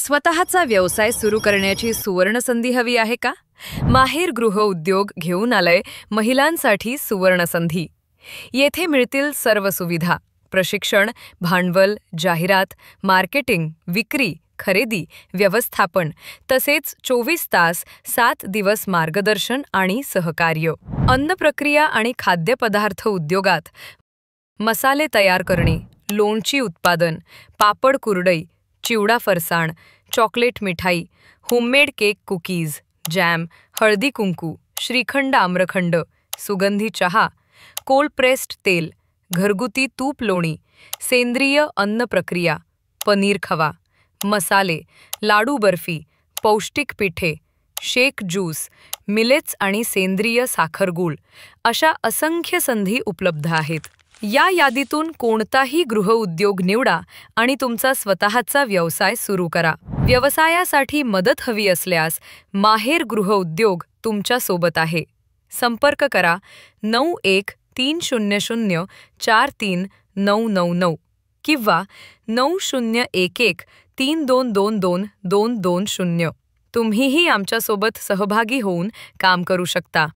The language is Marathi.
स्वतःचा व्यवसाय सुरू करण्याची सुवर्णसंधी हवी आहे का? माहेर गृह उद्योग घेऊन आलंय महिलांसाठी सुवर्णसंधी. येथे मिळतील सर्व सुविधा, प्रशिक्षण, भांडवल, जाहिरात, मार्केटिंग, विक्री, खरेदी, व्यवस्थापन, तसेच 24 तास 7 दिवस मार्गदर्शन आणि सहकार्य. अन्न प्रक्रिया आणि खाद्यपदार्थ उद्योगात मसाले तयार करणे, लोणची उत्पादन, पापड कुरडई, चिवडा फरसाण, चॉकलेट मिठाई, homemade cake cookies, jam, Haldi Kunku, shrikhand आम्रखंड, सुगंधी चहा, कोल्ड प्रेस्ड तेल, घरगुती तूप लोणी, सेंद्रिय अन्न प्रक्रिया, पनीर खवा, मसाले, लाडू बर्फी, पौष्टिक पिठे, शेक ज्यूस, मिलेट्स आणि सेंद्रिय साखर गूळ अशा असंख्य संधी उपलब्ध आहेत. या यादीतून कोणताही गृहउद्योग निवडा आणि तुमचा स्वतःचा व्यवसाय सुरू करा. व्यवसायासाठी मदत हवी असल्यास माहेर गृहउद्योग तुमच्या सोबत आहे. संपर्क करा 9130043999 किंवा 901132222220. तुम्हीही आमच्यासोबत सहभागी होऊन काम करू शकता.